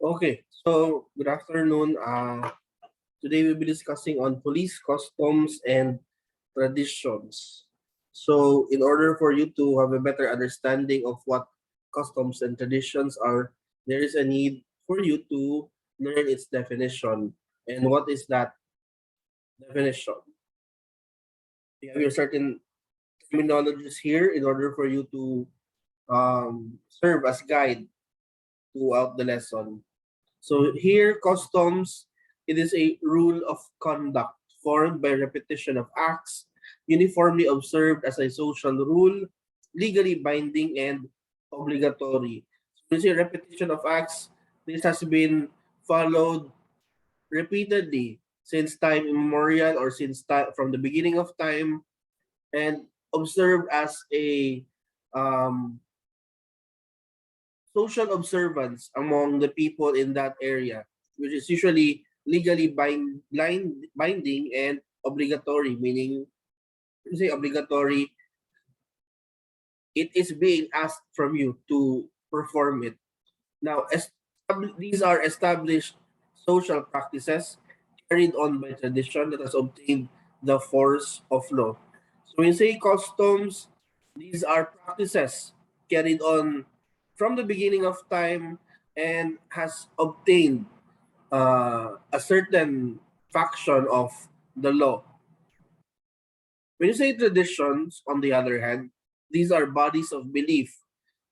Okay, so good afternoon. Today we'll be discussing on police customs and traditions. So, in order for you to have a better understanding of what customs and traditions are, there is a need for you to learn its definition. And what is that definition? You have your certain terminologies here in order for you to serve as guide throughout the lesson. So here, customs, it is a rule of conduct formed by repetition of acts, uniformly observed as a social rule, legally binding and obligatory. So you see repetition of acts, this has been followed repeatedly since time immemorial or since time from the beginning of time and observed as a um, social observance among the people in that area, which is usually legally binding and obligatory, meaning, you say obligatory, it is being asked from you to perform it. Now, these are established social practices carried on by tradition that has obtained the force of law. So when you say customs, these are practices carried on from the beginning of time and has obtained a certain faction of the law. When you say traditions, on the other hand, these are bodies of belief,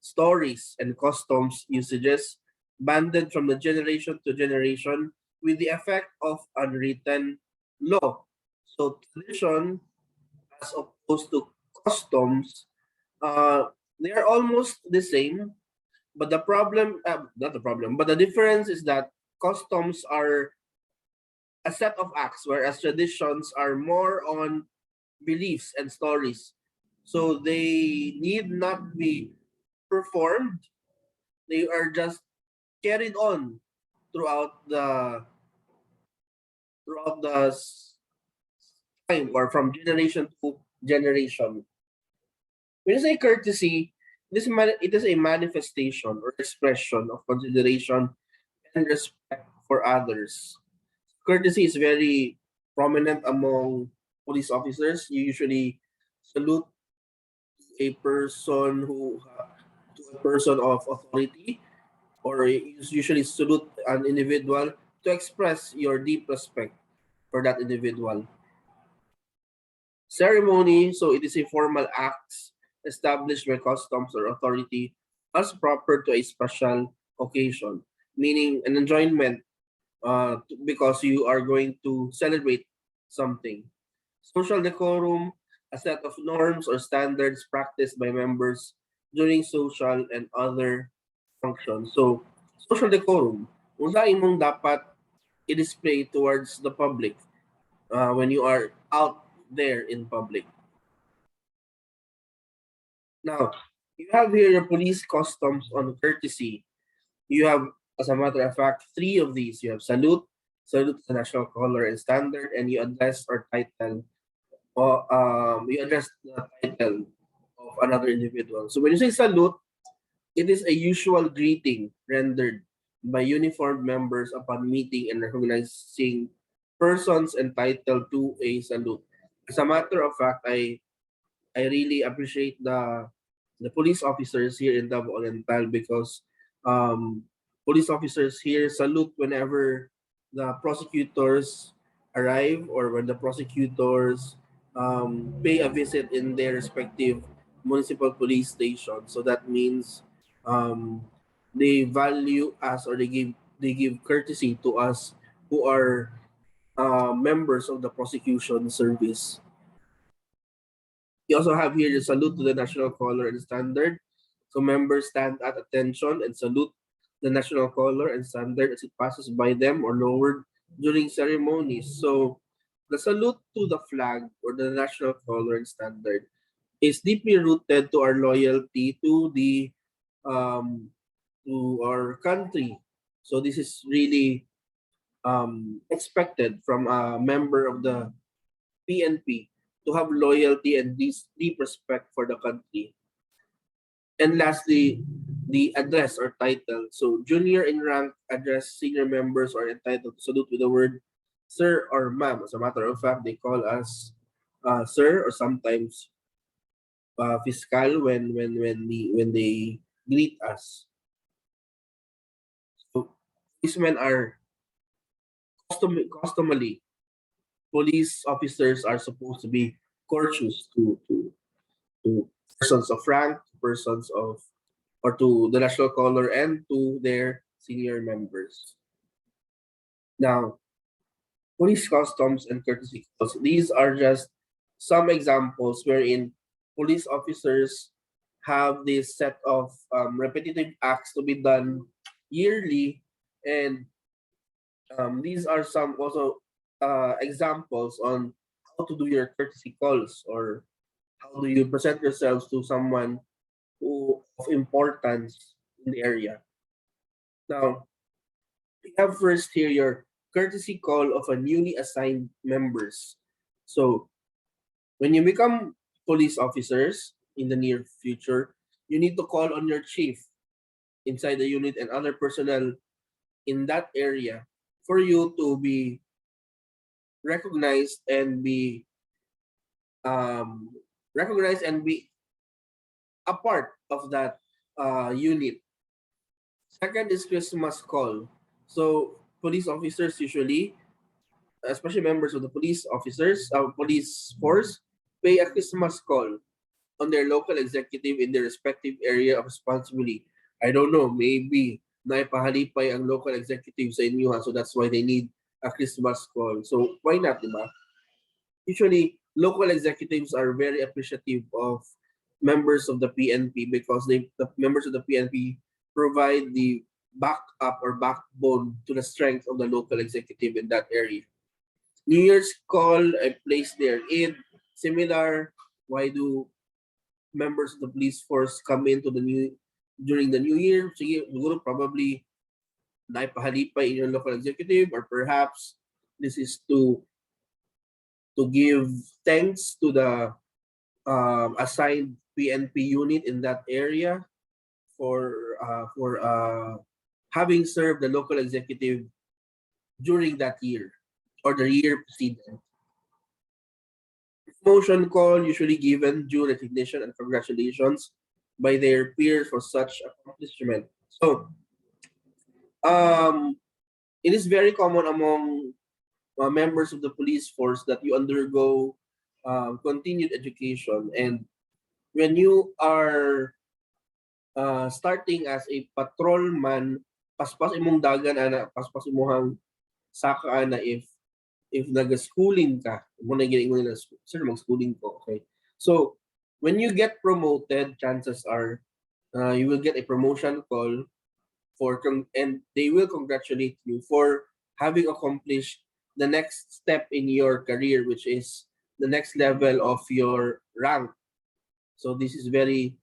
stories, and customs usages banded from the generation to generation with the effect of unwritten law. So tradition, as opposed to customs, they are almost the same, but the problem, not the problem, but the difference is that customs are a set of acts, whereas traditions are more on beliefs and stories. So they need not be performed. They are just carried on throughout the throughout the time or from generation to generation. When you say courtesy, it is a manifestation or expression of consideration and respect for others. Courtesy is very prominent among police officers. You usually salute a person who to a person of authority, or you usually salute an individual to express your deep respect for that individual. Ceremony, so it is a formal act established by customs or authority as proper to a special occasion, meaning an enjoyment because you are going to celebrate something. Social decorum, a set of norms or standards practiced by members during social and other functions. So, social decorum, kung saan mong dapat i-display towards the public when you are out there in public. Now, you have here your police customs on courtesy. You have, as a matter of fact, three of these. You have salute the national color and standard, and you address or title, or you address the title of another individual. So when you say salute, it is a usual greeting rendered by uniformed members upon meeting and recognizing persons entitled to a salute. As a matter of fact, I really appreciate the police officers here in Davao Oriental because police officers here salute whenever the prosecutors arrive or when the prosecutors pay a visit in their respective municipal police station. So that means um, they value us or they give courtesy to us who are members of the prosecution service. You also have here the salute to the national color and standard. So members stand at attention and salute the national color and standard as it passes by them or lowered during ceremonies. So the salute to the flag or the national color and standard is deeply rooted to our loyalty um, to our country. So this is really expected from a member of the PNP to have loyalty and this deep respect for the country. And lastly, the address or title. So junior in rank address senior members are entitled to salute with the word sir or ma'am. As a matter of fact, they call us sir or sometimes fiscal when they greet us. So policemen are customarily police officers are supposed to be courteous to persons of rank, persons of or to the national color and to their senior members. Now, police customs and courtesy calls. These are just some examples wherein police officers have this set of repetitive acts to be done yearly, and these are some also examples on how to do your courtesy calls or how do you present yourselves to someone who of importance in the area. Now, we have first here your courtesy call of a newly assigned members. So when you become police officers in the near future, you need to call on your chief inside the unit and other personnel in that area for you to be recognized and be um, recognized and be a part of that unit. Second is Christmas call. So police officers usually, especially members of the police officers, police force, pay a Christmas call on their local executive in their respective area of responsibility. I don't know, maybe naipahalipay ang local executive sa inyo ha, so that's why they need a Christmas call. So why not, di ba? Usually, local executives are very appreciative of members of the PNP because the members of the PNP provide the backup or backbone to the strength of the local executive in that area. New Year's call, I place there in similar. Why do members of the police force come into the new during the new year? Sige, siguro probably naipahalipay in your local executive or perhaps this is to give thanks to the assigned PNP unit in that area for having served the local executive during that year or the year preceding. Promotion call usually given due recognition and congratulations by their peers for such accomplishment. So, um, it is very common among members of the police force that you undergo continued education, and when you are starting as a patrolman, paspas imong dagan ana, paspas imong saka ana if nag-schooling ka, mo na gina nila, sir, mag-schooling ko, okay? So, when you get promoted, chances are you will get a promotion call and they will congratulate you for having accomplished the next step in your career, which is the next level of your rank. So this is very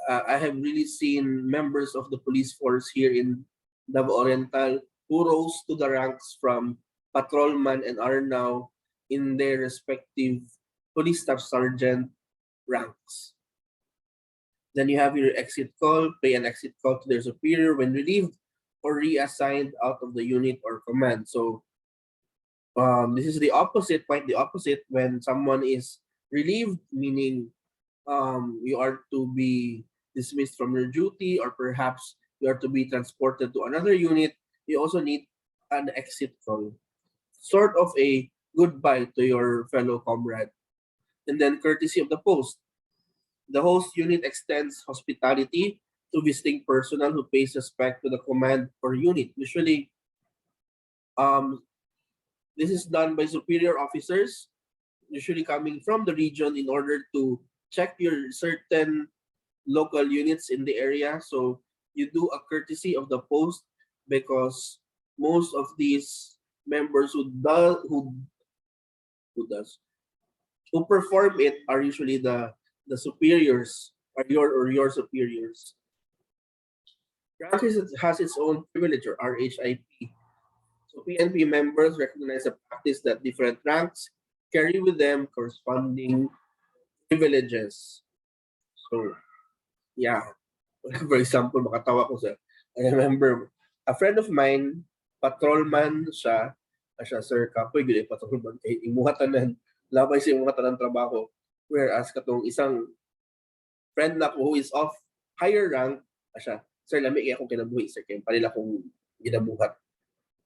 I have really seen members of the police force here in Davao Oriental who rose to the ranks from patrolman and are now in their respective police staff sergeant ranks. Then you have your exit call, pay an exit call to their superior when relieved or reassigned out of the unit or command. So this is the opposite, quite the opposite when someone is relieved, meaning you are to be dismissed from your duty or perhaps you are to be transported to another unit. You also need an exit call, sort of a goodbye to your fellow comrade. And then courtesy of the post. The host unit extends hospitality to visiting personnel who pays respect to the command or unit. Usually, um, this is done by superior officers, usually coming from the region in order to check your certain local units in the area. So you do a courtesy of the post because most of these members who who perform it are usually the superiors or your superiors. Rank has its own privilege or RHIP. So PNP members recognize the practice that different ranks carry with them corresponding privileges. So yeah. For example, makatawa ko sa, I remember, a friend of mine, patrolman siya, siya, sir, kapoy, gila patrolman, kay imuhatanan, labay sa imuhatanan trabaho. Whereas, katong isang friend na ko who is of higher rank, siya, sir, lami kaya akong kinabuhi, sir, kaya palila akong ginabuhat.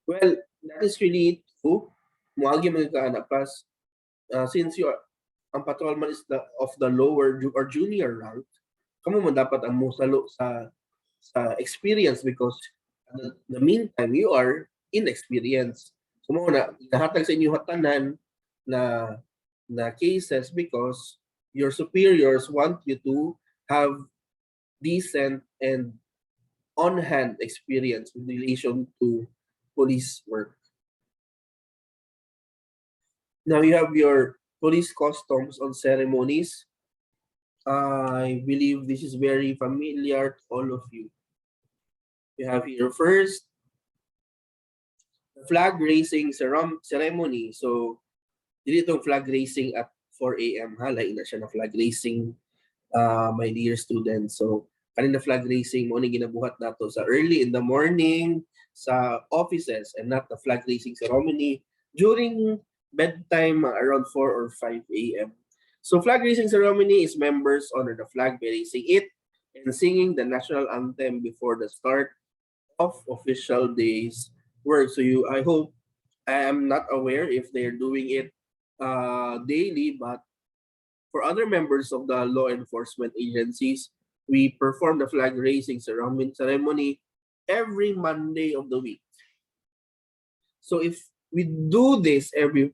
Well, that is really true. Muagi mga kaanak, plus, since you are, ang patrolman is of the lower or junior rank, kamo man dapat ang musalo sa experience because in the meantime you are inexperienced. So mo na nahatag sa inyo hatanan na cases because your superiors want you to have decent and on-hand experience in relation to police work. Now you have your police customs on ceremonies. I believe this is very familiar to all of you. You have here first the flag raising ceremony. So, dili itong flag raising at 4 a.m. ha, lain na siya na flag raising, my dear students. So, kanina flag raising mo ni ginabuhat nato sa early in the morning sa offices and not the flag raising ceremony during bedtime around 4 or 5 a.m. So, flag raising ceremony is members honor the flag by raising it and singing the national anthem before the start of official days work. So I hope, I am not aware if they're doing it daily, but for other members of the law enforcement agencies, we perform the flag raising ceremony every Monday of the week. So if we do this every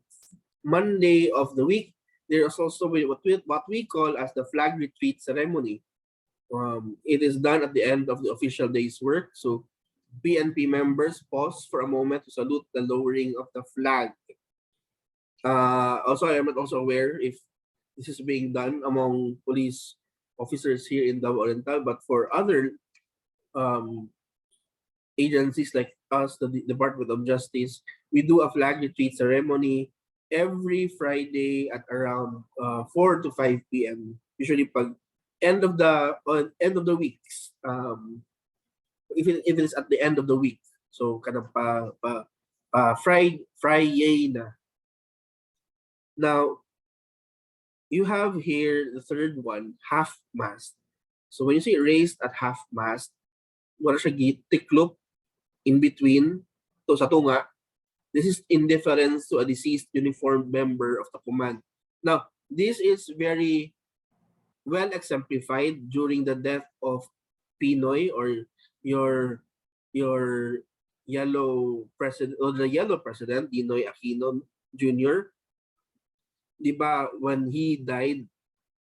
Monday of the week, there is also what we call as the flag retreat ceremony. It is done at the end of the official day's work. So PNP members pause for a moment to salute the lowering of the flag. Also, I am not also aware if this is being done among police officers here in Davao Oriental, but for other agencies like us, the Department of Justice, we do a flag retreat ceremony every Friday at around 4 to 5 p.m. Usually, pag end of the weeks. If it is at the end of the week. So kind of Friday na. Now, you have here the third one, half mast. So when you see raised at half mast, wala siya tiklop in between to sa tunga. This is in deference to a deceased uniformed member of the command. Now, this is very well exemplified during the death of Pinoy or your yellow president or the yellow president Dinoy Aquino Jr. Di ba, when he died,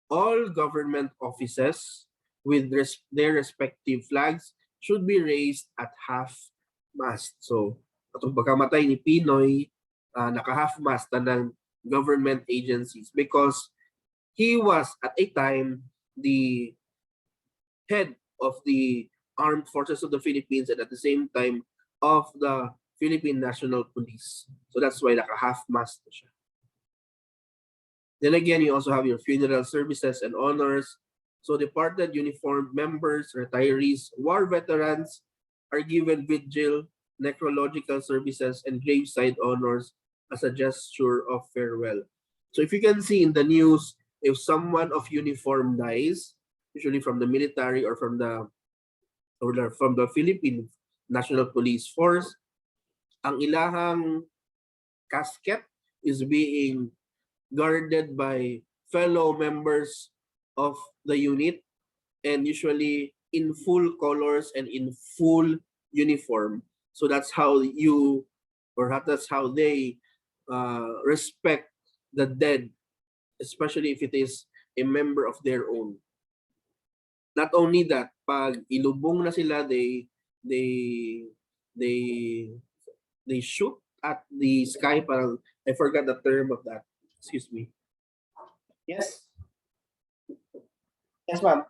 all government offices with their respective flags should be raised at half mast. So, atong pagkamatay ni Pinoy, naka-half mast na ng government agencies because he was at a time the head of the Armed Forces of the Philippines and at the same time of the Philippine National Police. So that's why naka-half mast na siya. Then again, you also have your funeral services and honors. So departed uniformed members, retirees, war veterans are given vigil, necrological services, and graveside honors as a gesture of farewell. So if you can see in the news, if someone of uniform dies, usually from the military or from the Philippine National Police Force, ang ilahang casket is being guarded by fellow members of the unit and usually in full colors and in full uniform. So that's how that's how they respect the dead, especially if it is a member of their own. Not only that, pag ilubong na sila, they shoot at the sky. Parang, I forgot the term of that. Excuse me. Yes? Yes, ma'am.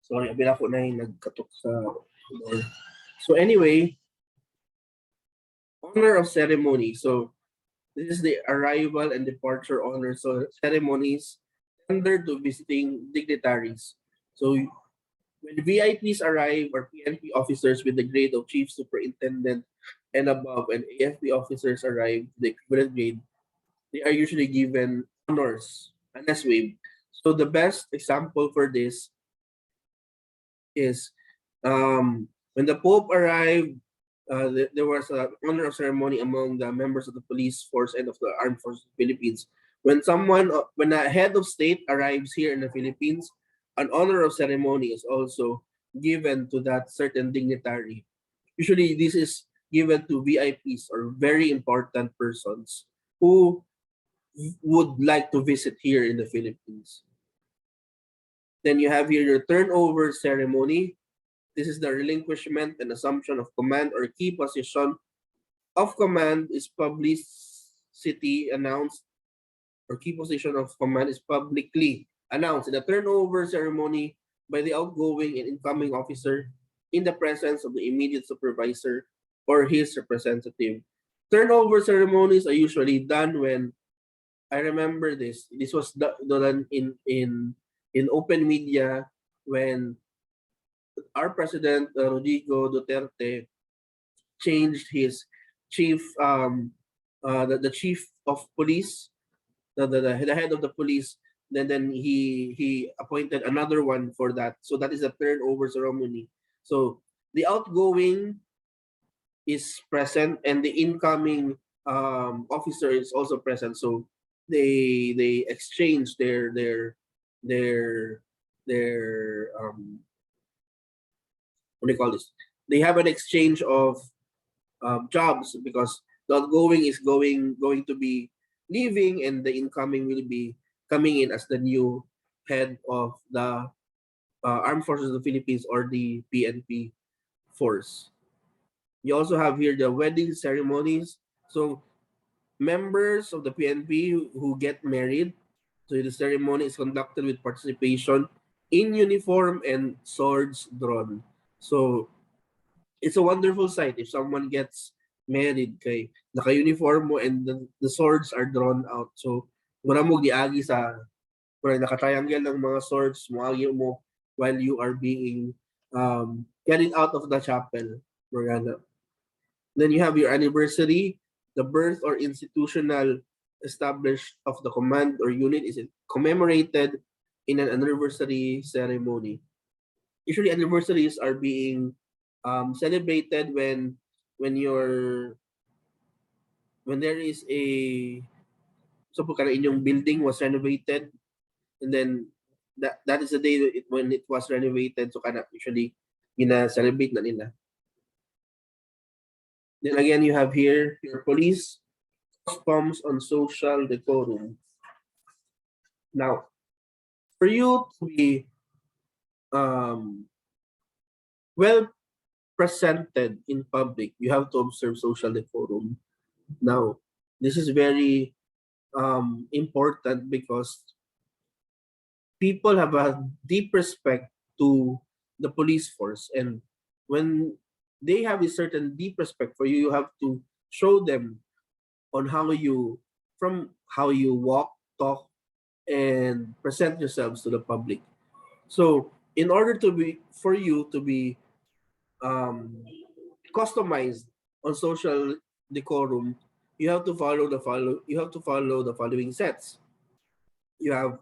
Sorry, abila ko na yung nagkatok sa door. So anyway, honor of ceremony. So this is the arrival and departure honor ceremonies tendered to visiting dignitaries. So when VIPs arrive or PNP officers with the grade of chief superintendent and above, and AFP officers arrive the equivalent grade, they are usually given honors unless waived. So the best example for this is when the Pope arrived, there was an honor of ceremony among the members of the police force and of the armed forces of the Philippines. When a head of state arrives here in the Philippines, an honor of ceremony is also given to that certain dignitary. Usually, this is given to VIPs or very important persons who would like to visit here in the Philippines. Then you have here your turnover ceremony. This is the relinquishment and assumption of command or key position of command is publicity announced, or key position of command is publicly announced in the turnover ceremony by the outgoing and incoming officer in the presence of the immediate supervisor or his representative. Turnover ceremonies are usually done when, I remember this. This was done in open media when our president Rodrigo Duterte changed his chief the chief of police, the head of the police. Then he appointed another one for that. So that is a turnover ceremony. So the outgoing is present and the incoming officer is also present. So they exchange their what do you call this? They have an exchange of jobs because the outgoing is going to be leaving and the incoming will be coming in as the new head of the Armed Forces of the Philippines or the PNP force. You also have here the wedding ceremonies. So members of the PNP who get married, so the ceremony is conducted with participation in uniform and swords drawn. So it's a wonderful sight if someone gets married kay naka-uniform mo and the swords are drawn out. So mura mo giagi sa mura naka-triangle ng mga swords mo agi mo while you are being carried out of the chapel. Mura. Then you have your anniversary, the birth or institutional established of the command or unit is commemorated in an anniversary ceremony. Usually anniversaries are being celebrated when when there is a so po kana inyong building was renovated, and then that is the day when it was renovated, so kana usually gina-celebrate na nila. Then again, you have here your police customs on social decorum. Now, for you to be um, well presented in public, you have to observe social decorum. Now, this is very important because people have a deep respect to the police force, and when they have a certain deep respect for you, you have to show them on how you walk, talk, and present yourselves to the public. So, in order to be for you to be um, customized on social decorum, you have to follow the following sets. You have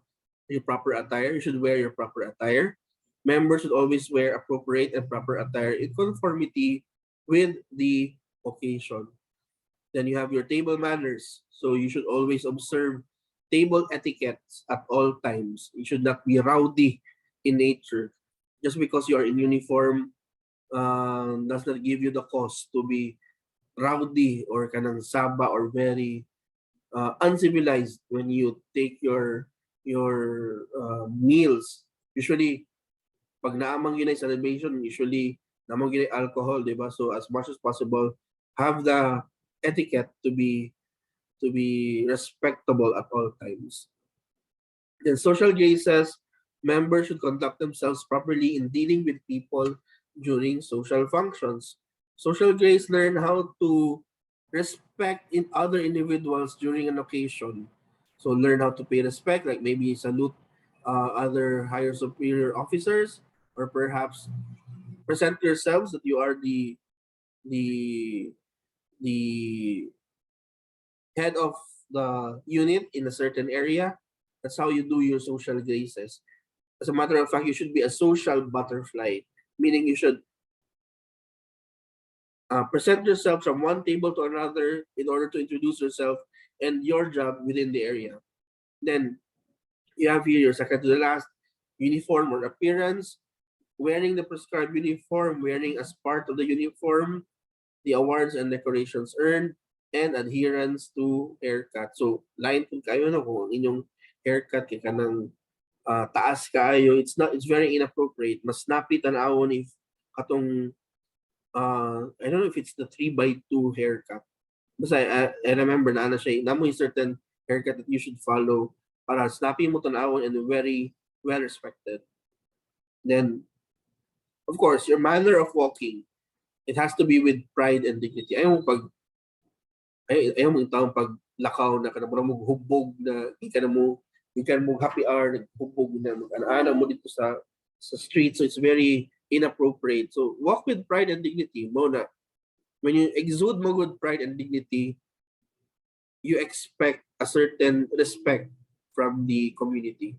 your proper attire. You should wear your proper attire. Members should always wear appropriate and proper attire in conformity with the occasion. Then you have your table manners. So you should always observe table etiquettes at all times. You should not be rowdy in nature. Just because you are in uniform does not give you the cause to be rowdy or kanang saba or very uncivilized when you take your meals. Usually, pag naamang yun ay celebration, usually naamang yun ay alcohol, di ba? So as much as possible, have the etiquette to be respectable at all times. Then social graces, members should conduct themselves properly in dealing with people during social functions. Social grace learn how to respect in other individuals during an occasion. So learn how to pay respect, like maybe salute other higher superior officers, or perhaps present yourselves that you are the the head of the unit in a certain area. That's how you do your social graces. As a matter of fact, you should be a social butterfly, meaning you should present yourself from one table to another in order to introduce yourself and your job within the area. Then you have here your second to the last uniform or appearance, wearing the prescribed uniform, wearing as part of the uniform, the awards and decorations earned, and adherence to haircut. So, line po kayo no kung inyong haircut kay kanang taas kayo, it's very inappropriate. Mas snappy tanawon if katong I don't know if it's the 3x2 haircut. Basta I remember na ano siya, namoy certain haircut that you should follow para snappy mo tanawon and very well respected. Then, of course, your manner of walking, it has to be with pride and dignity. Ayaw mo yung taong pag lakaw na kanang mo hubog na ikan mo happy hour hubog na ano mo dito sa street, so it's very inappropriate. So walk with pride and dignity mo na when you exude mo good pride and dignity, you expect a certain respect from the community.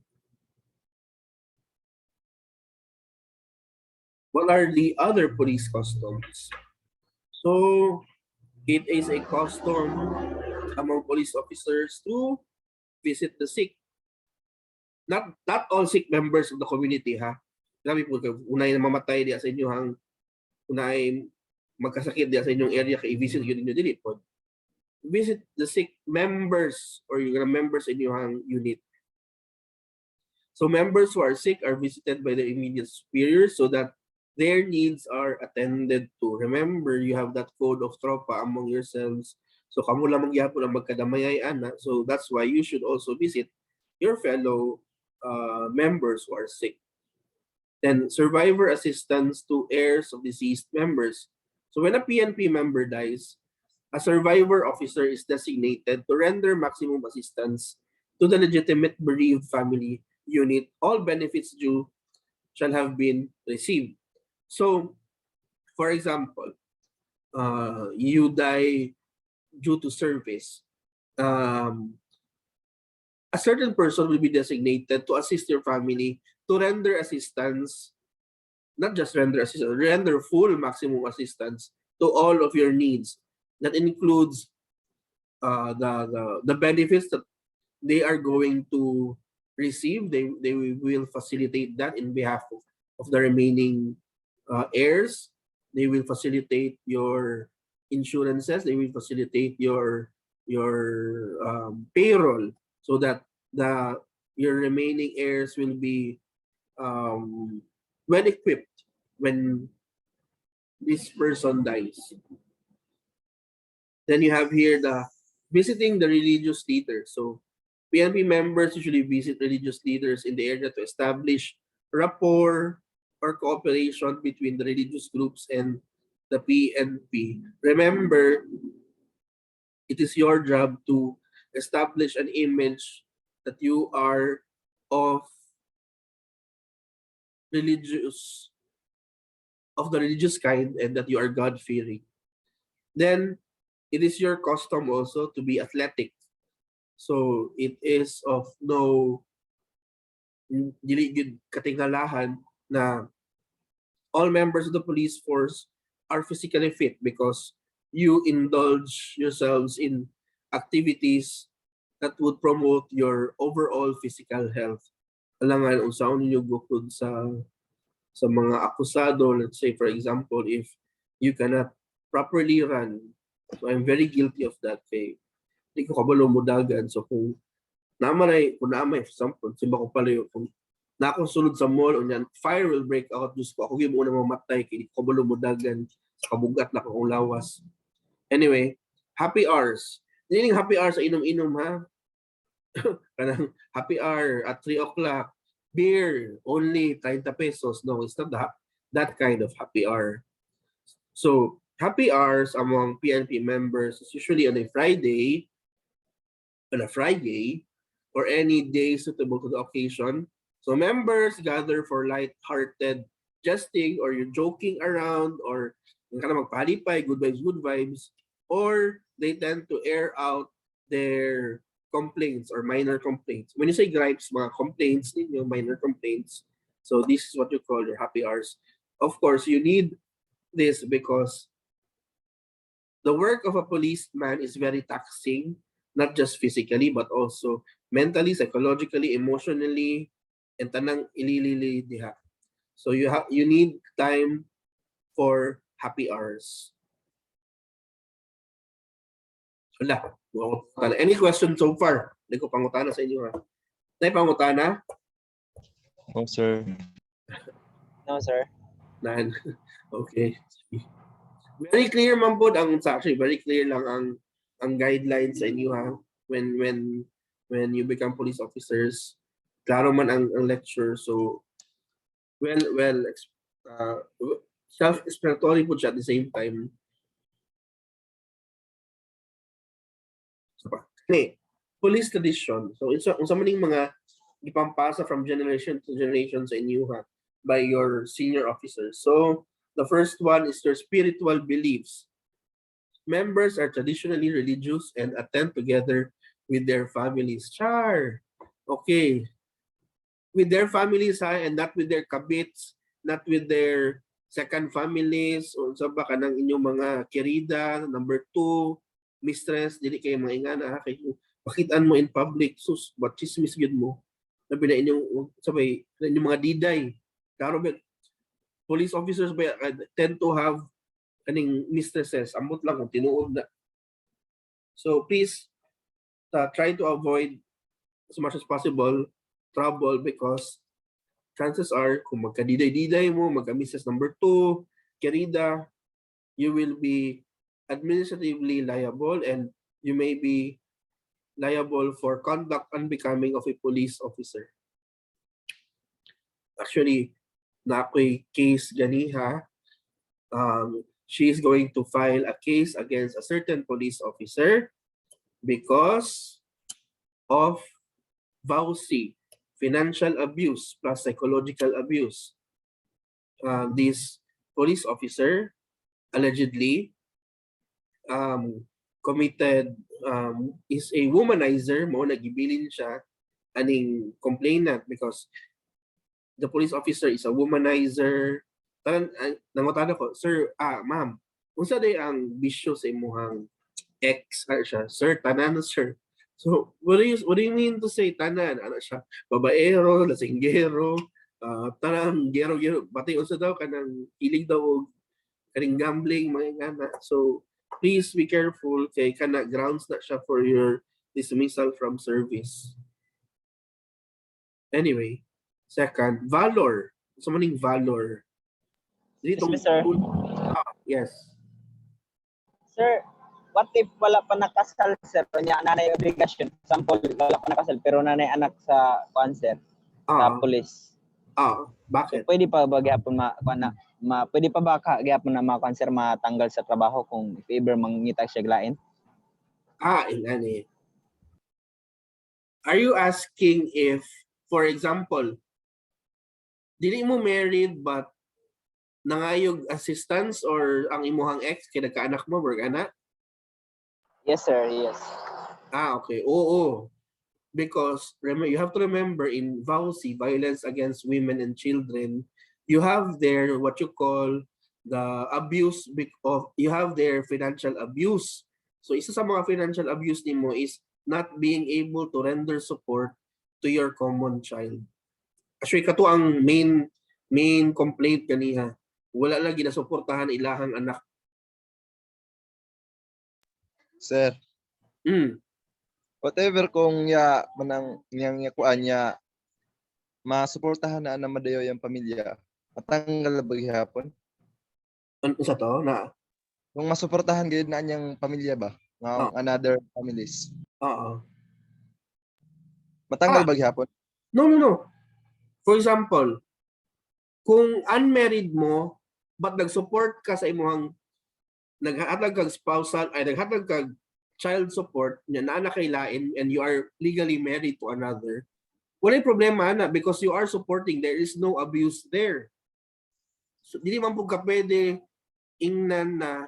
What are the other police customs? So it is a custom among police officers to visit the sick. Not all sick members of the community, ha. Grabe po, unay na mamatay diya sa inyo hang unay magkasakit diya sa inyong area kay i-visit yun ninyo dili po. Visit the sick members or yung members in your unit. So members who are sick are visited by their immediate superiors so that their needs are attended to. Remember, you have that code of tropa among yourselves. So kamo lamang gyapon ang magkadamayay ana. So that's why you should also visit your fellow members who are sick. Then survivor assistance to heirs of deceased members. So when a PNP member dies, a survivor officer is designated to render maximum assistance to the legitimate bereaved family unit. All benefits due shall have been received. So, for example, you die due to service. A certain person will be designated to assist your family to render assistance, not just render assistance, render full maximum assistance to all of your needs. That includes the benefits that they are going to receive. They will facilitate that in behalf of the remaining heirs. They will facilitate your insurances. They will facilitate your payroll so that your remaining heirs will be well equipped when this person dies. Then you have here the visiting the religious leaders. So PNP members usually visit religious leaders in the area to establish rapport or cooperation between the religious groups and the PNP. Remember, it is your job to establish an image that you are of the religious kind and that you are God-fearing. Then it is your custom also to be athletic. So it is of no dili gyud katingalahan na all members of the police force are physically fit because you indulge yourselves in activities that would promote your overall physical health. Alangan unsaon ninyo gukod sa mga akusado. Let's say, for example, if you cannot properly run. So I'm very guilty of that. Kay hindi ko kabalo mo dagan. So kung naamay, for example, simba ko pala kung na akong sulod sa mall, unyan, fire will break out. Diyos ko, ako yung muna mamatay. Kaya hindi ko kabalo mo dagan. Sa kabugat na akong lawas. Anyway, happy hours. Hindi happy hours sa inom-inom, ha? Kanang happy hour at 3 o'clock. beer, only 30 pesos. No, it's not that kind of happy hour. So happy hours among PNP members is usually on a Friday, or any day suitable to the occasion. So members gather for light-hearted jesting, or you're joking around, or yung ka na magpalipay, good vibes, or they tend to air out their complaints or minor complaints. When you say gripes, mga complaints ninyo, minor complaints. So this is what you call your happy hours. Of course, you need this because the work of a policeman is very taxing, not just physically, but also mentally, psychologically, emotionally, and tanang ililili diha. So you need time for happy hours. Wala. Any questions so far? Hindi ko pangutana sa inyo ha. Nay pangutana? No, sir. No, sir. Nan. Okay. Very clear man po actually very clear lang ang guidelines sa inyo ha when you become police officers. Klaro man ang lecture, so self-explanatory po siya at the same time. So, police tradition. So unsa maning mga ipampasa from generation to generation sa inyo ha by your senior officers. So the first one is your spiritual beliefs. Members are traditionally religious and attend together with their families. Char. Okay. With their families ha, and not with their kabits, not with their second families, o sa ba kanang inyong mga kerida, number 2, mistress, dili kayo mga ingana ha, kayo pakitaan mo in public, sus, what chismis yun mo. Sabi na inyong, sabay, inyong mga diday. Klaro ba, police officers ba, tend to have kaning mistresses, ambot lang kung tinuod na. So please try to avoid as much as possible trouble, because chances are kung magka-diday-diday mo, magka-misses number 2, kerida, you will be administratively liable, and you may be liable for conduct unbecoming of a police officer. Actually, na ako'y case ganiha. She is going to file a case against a certain police officer because of vowsy, financial abuse plus psychological abuse. This police officer allegedly committed, is a womanizer mo, nagibilin siya aning complainant because the police officer is a womanizer. Nangutan ako, sir, ma'am, unsa day ang bisyo sa imuhang ex siya? Sir, tanan sir. So, what do you mean to say tanan? Ano siya? Babaero, lasinggero, tanang gero, pati unsa daw kanang hilig daw kaning gambling, mga ingana. So, please be careful kay kana grounds na siya for your dismissal from service. Anyway, second, valor. So, maning valor. Dito, Yes, sir. Yes. Sir, what if wala pa nakasal, sir? Kanya nanay obligasyon. Example, wala pa nakasal pero nanay anak sa cancer, sa police. Bakit? So, pwede pa ba gyapon pwede pa ba gyapon na mga cancer matanggal sa trabaho kung if ever mangita siya glain? Ingani. Are you asking if, for example, dili mo married but nangayog assistance, or ang imuhang ex kay nagkaanak mo, ana? Yes, sir. Yes. Okay. Oo. Because you have to remember, in VAUSI, violence against women and children, you have there what you call the abuse of, you have their financial abuse. So isa sa mga financial abuse nimo is not being able to render support to your common child. Actually, kato ang main complaint kaniha. Wala lang ginasuportahan ilahang anak. Sir, whatever kung manang niyang kuan niya masuportahan na madayo yung pamilya, matanggal ba gihapon? Ano sa to na? Kung masuportahan gid na niyang pamilya ba? Ng another families. Oo. Matanggal ba gihapon? No. For example, kung unmarried mo, but nag-support ka sa imong naghatag kag spousal, ay naghatag kag child support, nya naa na kay lain, and you are legally married to another, walay problema na because you are supporting, there is no abuse there. So, dili man po ka pwede ingnan na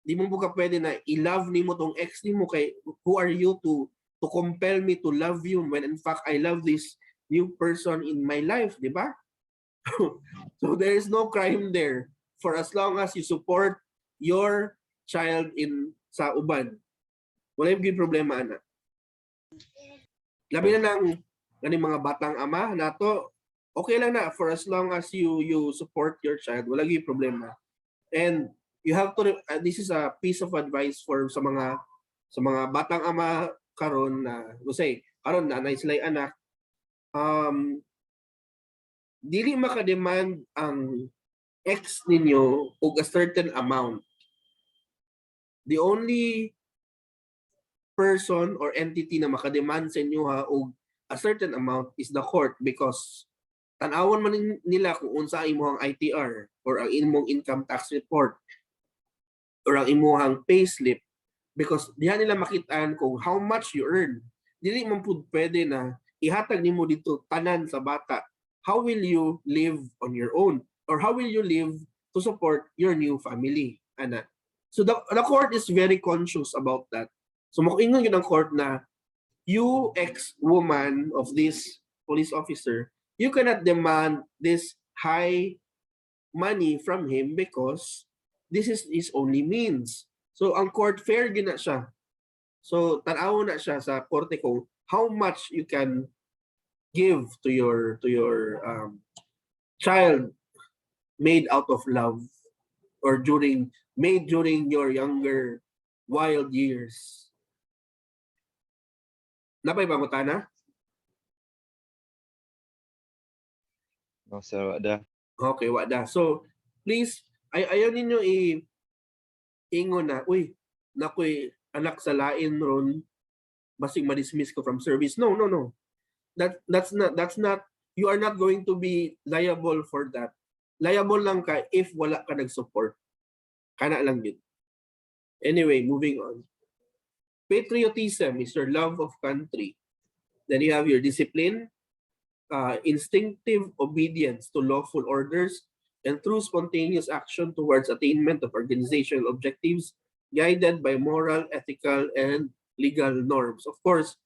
di mo ka pwede na i-love nimo tong ex nimo kay who are you to compel me to love you when in fact I love this new person in my life, di ba? So there is no crime there for as long as you support your child in sa uban. Wala yung problema ana. Labi na ng mga batang ama nato, okay lang na for as long as you support your child, wala yung problema. And you have to this is a piece of advice for sa mga batang ama karon na say karon na sila'y anak, dili maka-demand ang ex ninyo og a certain amount. The only person or entity na maka-demand sa inyo og a certain amount is the court, because tan-awon man nila kung unsa imong ITR or ang imong income tax report or ang imong payslip, because diha nila makitaan kung how much you earn. Dili man pud pwede na ihatag nimo dito tanan sa bata. How will you live on your own? Or how will you live to support your new family? Ana. So the court is very conscious about that. So makuingon yun ang court na you ex-woman of this police officer, you cannot demand this high money from him because this is his only means. So ang court fair gyud na siya. So tan-aw na siya sa korte kung how much you can give to your child made out of love or made during your younger wild years. Napay pangutana? No, sir, wala. Okay, wada. So please, ayaw ninyo ingon na, uy, nakoy anak sa lain ron, basig ma-dismiss ko from service. No. That's not you are not going to be liable for that. Liable lang ka if wala ka nag-support. Kana lang yun. Anyway, moving on. Patriotism is your love of country. Then you have your discipline, instinctive obedience to lawful orders, and through spontaneous action towards attainment of organizational objectives guided by moral, ethical, and legal norms. Of course,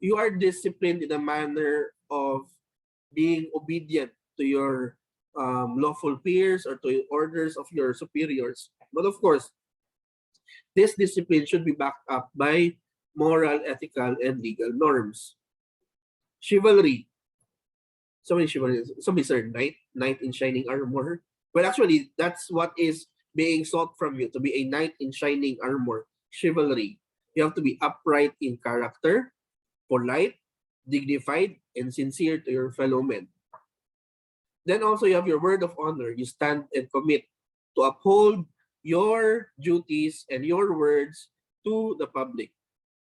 you are disciplined in a manner of being obedient to your lawful peers or to orders of your superiors. But of course, this discipline should be backed up by moral, ethical, and legal norms. Chivalry. Somebody sir, knight in shining armor. Well, actually, that's what is being sought from you, to be a knight in shining armor. Chivalry. You have to be upright in character, polite, dignified, and sincere to your fellow men. Then also you have your word of honor. You stand and commit to uphold your duties and your words to the public.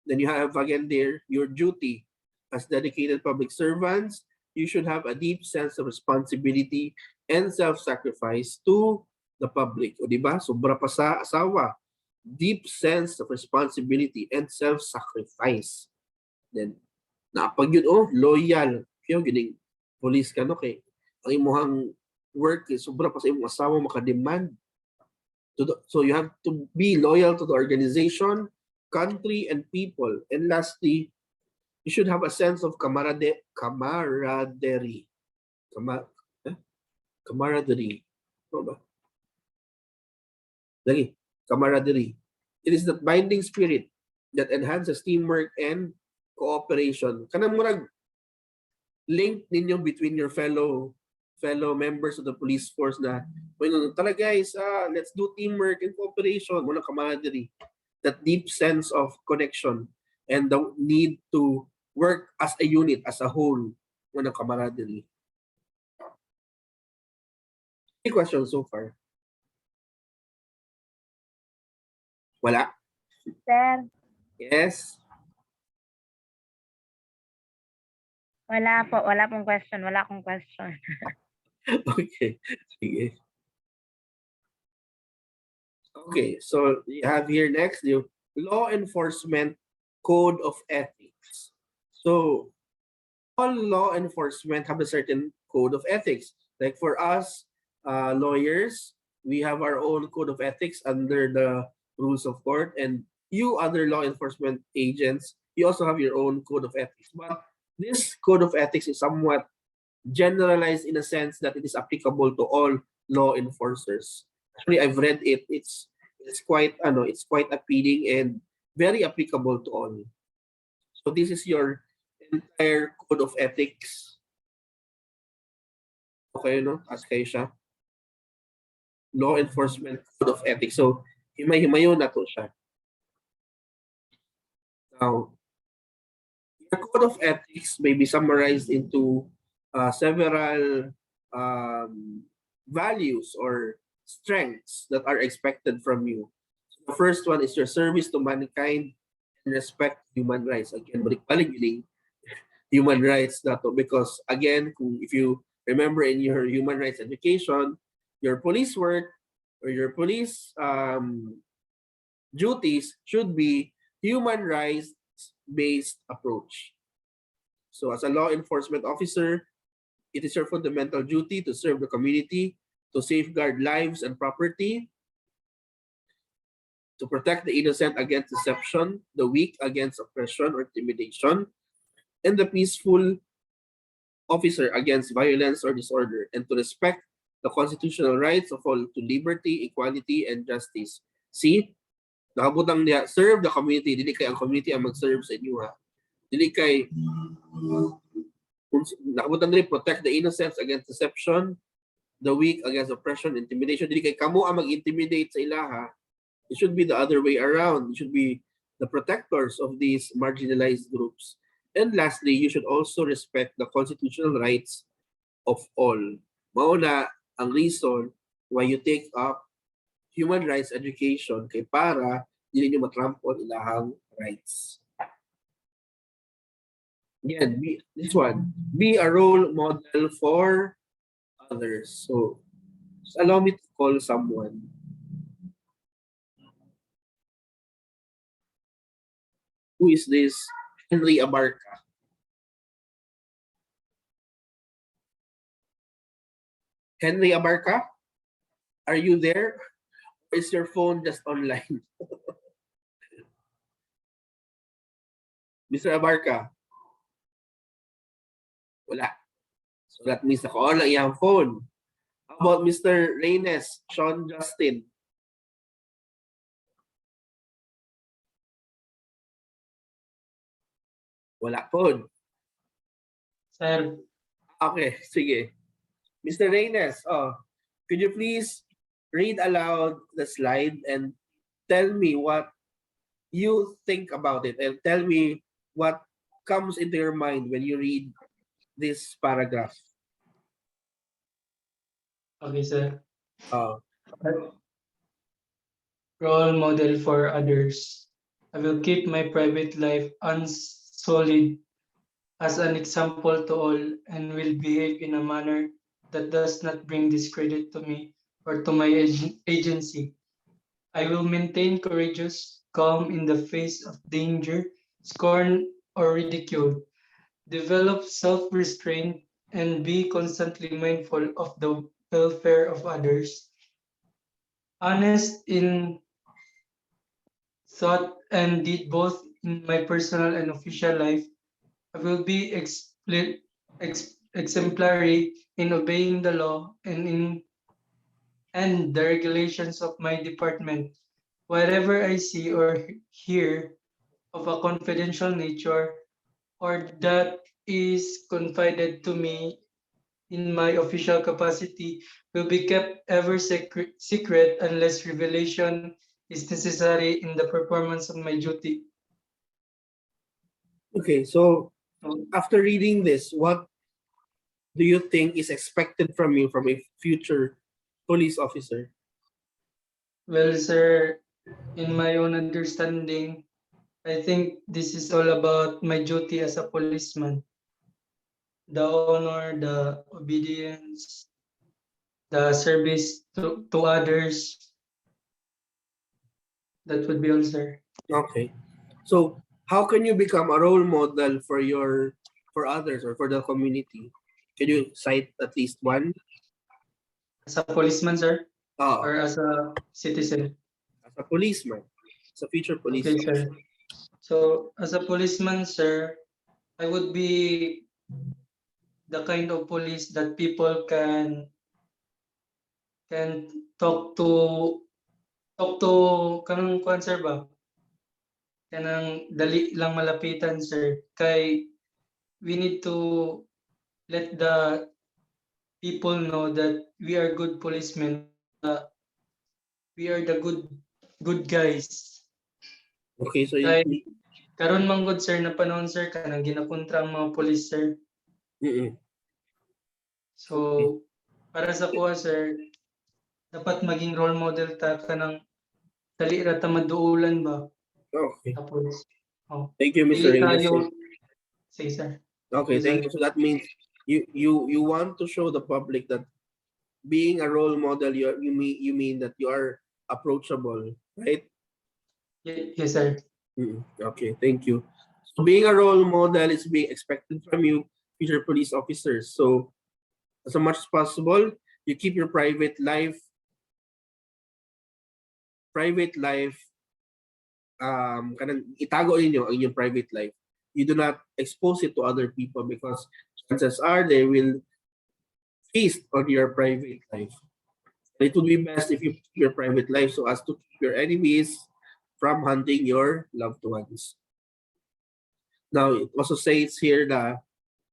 Then you have again there your duty. As dedicated public servants, you should have a deep sense of responsibility and self-sacrifice to the public. O diba? Sobra pa sa asawa. Deep sense of responsibility and self-sacrifice. Then, napag yun, loyal. Kaya gining police ka, no? Kay ang imuhang work, sobra pa sa imong asawa makademand. So you have to be loyal to the organization, country, and people. And lastly, you should have a sense of camaraderie. Camaraderie. Ano ba? Lagi. Camaraderie. It is the binding spirit that enhances teamwork and cooperation. Kanang murag link ninyo between your fellow members of the police force na, tala guys, let's do teamwork and cooperation. Muna camaraderie. That deep sense of connection and the need to work as a unit, as a whole, muna camaraderie. Any questions so far? Wala? Sir, Yes? Wala po, wala pong question. Wala akong question. Okay. Sige. Okay, so you have here next the law enforcement code of ethics. So all law enforcement have a certain code of ethics. Like for us, lawyers, we have our own code of ethics under the rules of court, and you other law enforcement agents, you also have your own code of ethics. But this code of ethics is somewhat generalized in a sense that it is applicable to all law enforcers. Actually, I've read it. It's quite appealing and very applicable to all. So this is your entire code of ethics. Okay, no? As kayo siya. Law enforcement code of ethics. So, himay-himayo na to siya. Now, your code of ethics may be summarized into several values or strengths that are expected from you. The first one is your service to mankind and respect human rights. Again, balik-balik yun human rights na to, because again, if you remember in your human rights education, your police work or your police duties should be human rights based approach. So as a law enforcement officer, it is your fundamental duty to serve the community, to safeguard lives and property, to protect the innocent against deception, the weak against oppression or intimidation, and the peaceful officer against violence or disorder, and to respect the constitutional rights of all to liberty, equality, and justice. See? Nakabutang niya, serve the community. Dili kay ang community ang mag-serve sa inyo, ha? Dili kay, nakabutang nila, protect the innocents against deception, the weak against oppression, intimidation. Dili kay kamo ang mag-intimidate sa ilaha. It should be the other way around. It should be the protectors of these marginalized groups. And lastly, you should also respect the constitutional rights of all. Mauna ang reason why you take up human rights education kay para dili niyo matrample ilahang rights. Again, this one, be a role model for others. So, just allow me to call someone. Who is this? Henry Abarca. Henry Abarca, are you there? Or is your phone just online? Mr. Abarca? Wala. So that means naka-on lang iyang phone. How about Mr. Reynes, Sean Justin? Wala po. Sir, Okay, sige. Mr. Reynes, could you please read aloud the slide and tell me what you think about it, and tell me what comes into your mind when you read this paragraph. okay, sir. Uh, Role model for others. I will keep my private life unsullied as an example to all and will behave in a manner that does not bring discredit to me or to my agency. I will maintain courageous, calm in the face of danger, scorn, or ridicule. Develop self-restraint and be constantly mindful of the welfare of others. Honest in thought and deed both in my personal and official life. I will be exemplary in obeying the law and the regulations of my department. Whatever I see or hear of a confidential nature or that is confided to me in my official capacity will be kept ever secret unless revelation is necessary in the performance of my duty. okay, so after reading this, what do you think is expected from you from a future police officer? Well, sir, in my own understanding, I think this is all about my duty as a policeman. the honor, the obedience, the service to others. That would be all, sir. Okay. So how can you become a role model for others or for the community? Can you cite at least one? As a policeman, sir, Oh, or as a citizen. as a policeman, as a future police Okay, officer. sir. So as a policeman, sir, I would be the kind of police that people can talk to kanang kuan, sir ba? Kanang dali lang malapitan, sir. Kay we need to let the people know that we are good policemen. We are the good guys. Okay, so Kay karon man gud, sir, na panahon, sir, kanang ginakontra ang mga police, sir. mm-mm. So para sa kuha, sir, dapat maging role model ta kanang dali ra ta maduulan ba. Okay. Tapos Thank you, Mr. dili Reyes. tayo. Sige, sir. Okay, Yes, thank sir. you. So that means you want to show the public that being a role model, you mean that you are approachable, right? Yes, sir. Okay, thank you. So being a role model is being expected from you, future police officers. So as much as possible, you keep your private life, kanang itago ninyo ang inyong private life. You do not expose it to other people because chances are they will feast on your private life. It would be best if you keep your private life so as to keep your enemies from hunting your loved ones. Now, it also says here that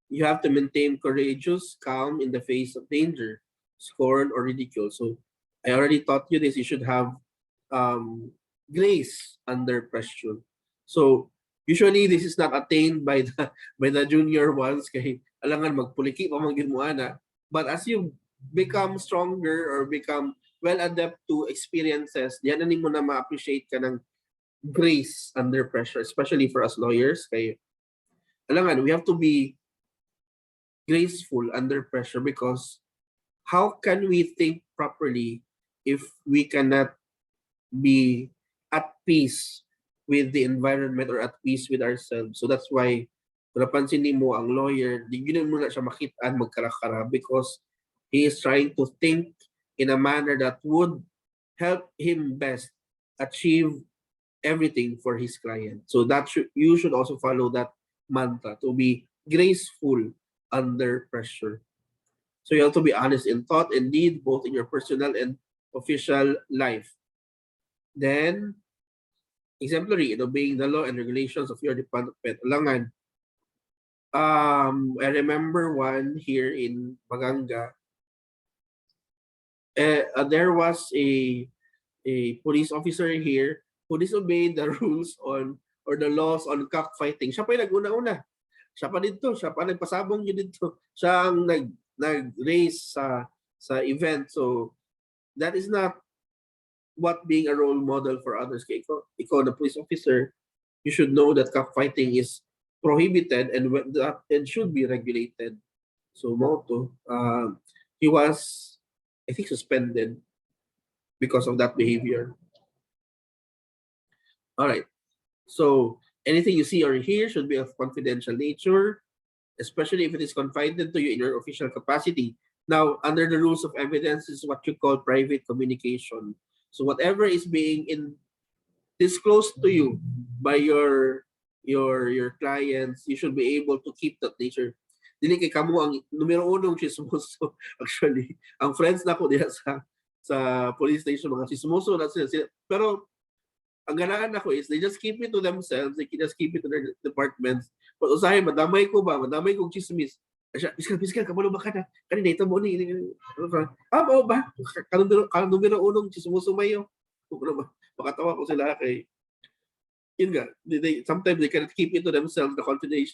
you have to maintain courageous, calm in the face of danger, scorn, or ridicule. So, I already taught you this. You should have grace under pressure. So, usually this is not attained by the junior ones. Kay alangan magpuliki pa man gid mo ana. But as you become stronger or become well adept to experiences, diyan na nimo na ma-appreciate ka ng grace under pressure, especially for us lawyers. Kay alangan, we have to be graceful under pressure because how can we think properly if we cannot be at peace with the environment or at peace with ourselves? So that's why kung napansin mo ang lawyer, di yun mo na siya makitaan magkarakara because he is trying to think in a manner that would help him best achieve everything for his client. So you should also follow that mantra to be graceful under pressure. So you have to be honest in thought and deed, both in your personal and official life. Then, exemplary in obeying the law and regulations of your department. Langan. I remember one here in Maganga. There was a police officer here who disobeyed the rules on or the laws on cockfighting. Siya pa yung nag-una-una. Siya pa dito, siya pa nagpasabong yun dito. Siya ang nag-race sa event. So that is not what being a role model for others. Kaya ikaw na police officer, you should know that cockfighting is prohibited and should be regulated. So Moto, he was, I think, suspended because of that behavior. All right. So anything you see or hear should be of confidential nature, especially if it is confided to you in your official capacity. Now, under the rules of evidence is what you call private communication. So whatever is being disclosed to you by your clients, you should be able to keep that nature. Dili kay kamo ang numero unong chismoso. Actually, ang friends na ko diha sa police station mga chismoso na sila. Pero ang ganaan ako is they just keep it to themselves, they just keep it to their departments. But usahay, madamay ko chismis. Asya, piskal, kamalo ba ka na? Kanina ito mo ni. Mao ba? Kanumero unong chismoso mayo. Makatawa ko sila kay yun nga, sometimes they cannot keep it to themselves, the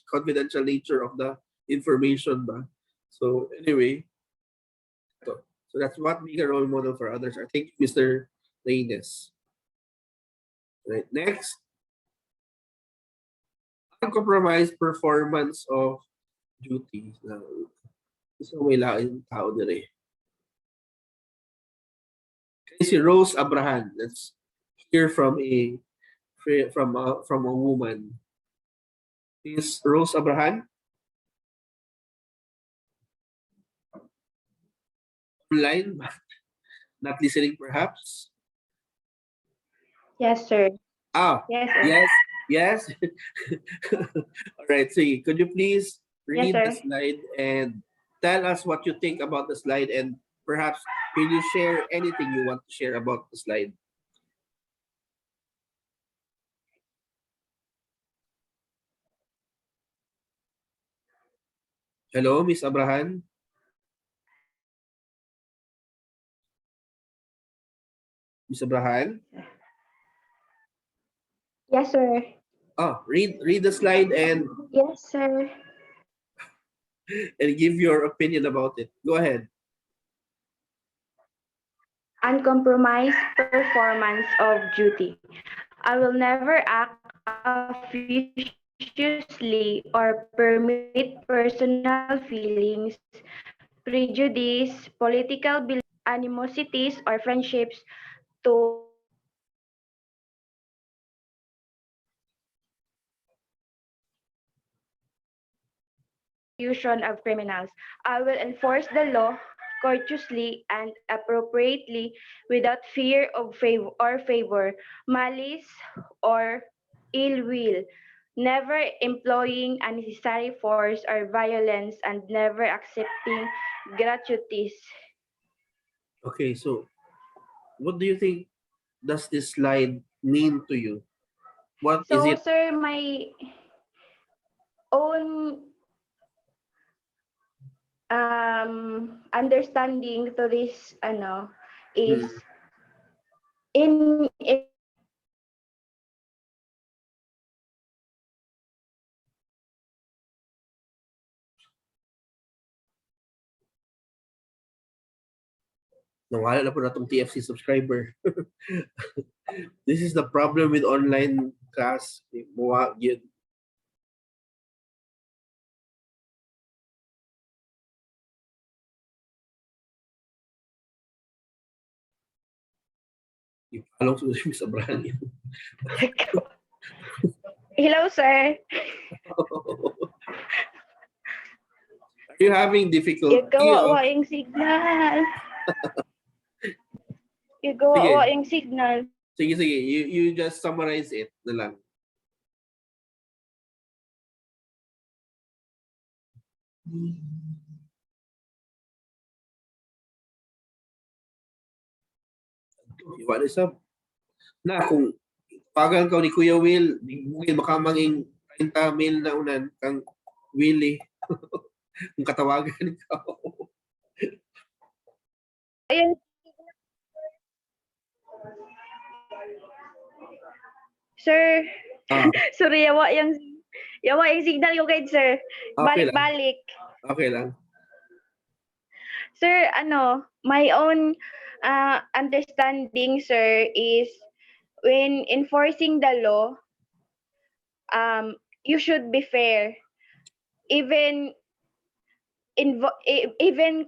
confidential nature of the information ba. So anyway, so that's what being a role model for others. I think Mr. Reynes. Right, next. Uncompromised performance of duty. So may laing tao dire. Si Rose Abraham. Let's hear from a woman. Is Rose Abraham online? Not listening perhaps? Yes, sir. Ah, Yes, sir. yes, yes. All right, so could you please Yes, read the sir. slide and tell us what you think about the slide, and perhaps can you share anything you want to share about the slide? Hello, Miss Abraham? Miss Abraham? Yes, sir. Oh, read the slide and Yes, sir. give your opinion about it. Go ahead. Uncompromised performance of duty. I will never act officiously or permit personal feelings, prejudice, political beliefs, animosities, or friendships to prosecution of criminals. I will enforce the law courteously and appropriately without fear of favor, malice, or ill will, never employing unnecessary force or violence, and never accepting gratuities. Okay, so what do you think does this slide mean to you? What is So, it? sir, my own understanding to this is Hmm. in Nawala na po na itong TFC subscriber. This is the problem with online class. Muwa, yun. Ipalong sa Miss Abraham. Hello, sir. Are you having difficulty? Gagawa wa yung signal. Gagawa Sige. wa yung signal. Sige. You just summarize it na lang. What is up? Na kung pagal ka ni Kuya Will, mungkin makamanging 30 mil na unan kang Willie. Kung katawagan ka. Ayun. Sir, sorry, yawa yung signal ko guys, sir. Okay lang. Balik-balik. Okay lang. Sir, my own understanding, sir, is when enforcing the law, you should be fair. Even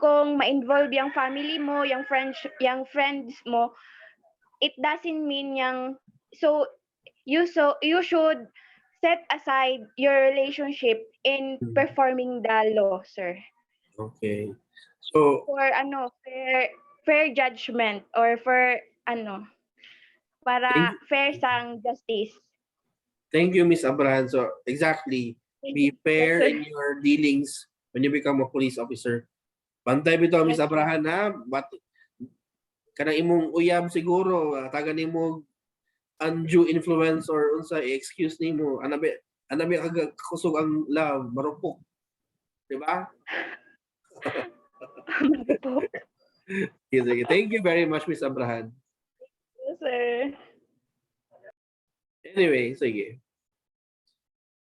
kung ma-involve yung family mo, yung friends mo, it doesn't mean so you should set aside your relationship in performing the law, sir. Okay. So, For fair judgment or for para fair sang justice. thank you, Miss Abraham. So, exactly. Be fair Yes, in your dealings when you become a police officer. Pantay bitaw, Miss Yes, Abraham, ha? But, kanang imong uyab siguro, taga nimo undue influence or unsa excuse nimo, anabi kusog ang love, marupok. Di ba? Sige. Thank you very much, Miss Abraham. Yes, sir. Anyway, sige.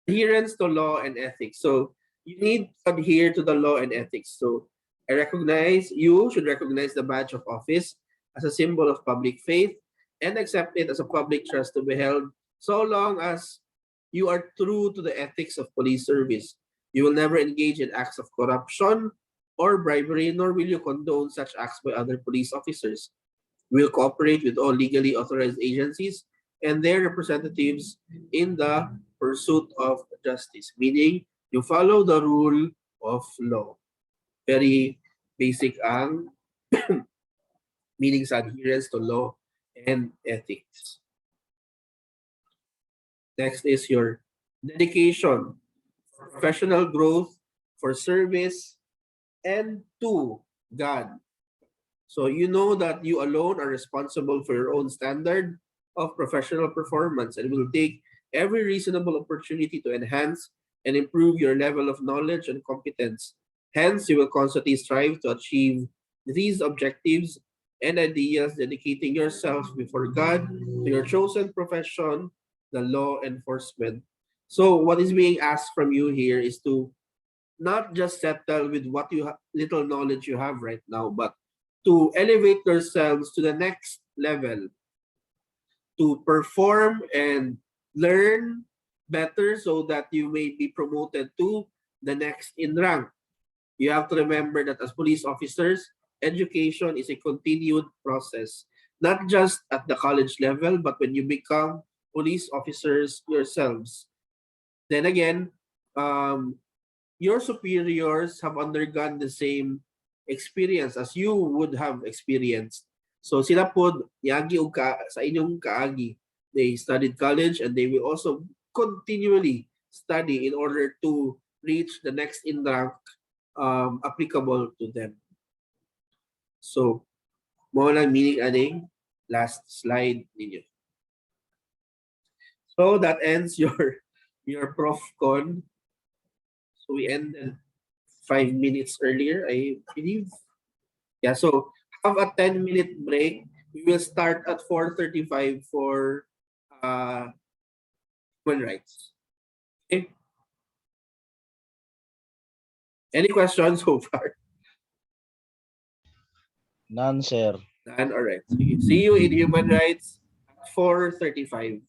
Adherence to law and ethics. So you need to adhere to the law and ethics. So you should recognize the badge of office as a symbol of public faith and accept it as a public trust to be held so long as you are true to the ethics of police service. You will never engage in acts of corruption or bribery, nor will you condone such acts by other police officers. You will cooperate with all legally authorized agencies and their representatives in the pursuit of justice, meaning you follow the rule of law. Very basic ang meaning sa adherence to law and ethics. Next is your dedication, professional growth, for service, and to God. So you know that you alone are responsible for your own standard of professional performance and will take every reasonable opportunity to enhance and improve your level of knowledge and competence. Hence, you will constantly strive to achieve these objectives and ideas, dedicating yourself before God to your chosen profession, the law enforcement. So, what is being asked from you here is to not just settle with what little knowledge you have right now, but to elevate yourselves to the next level, to perform and learn better so that you may be promoted to the next in rank. You have to remember that as police officers, education is a continued process, not just at the college level, but when you become police officers yourselves. Then again, your superiors have undergone the same experience as you would have experienced. So sila po, yagi o sa inyong kaagi, they studied college and they will also continually study in order to reach the next in rank applicable to them. So, mo lang meaning aning last slide ninyo. So that ends your profcon. So we ended 5 minutes earlier, I believe. Yeah, so have a 10-minute break. We will start at 4:35 for human rights. Okay. Any questions so far? None, sir. None? All right. See you in human rights at 4:35.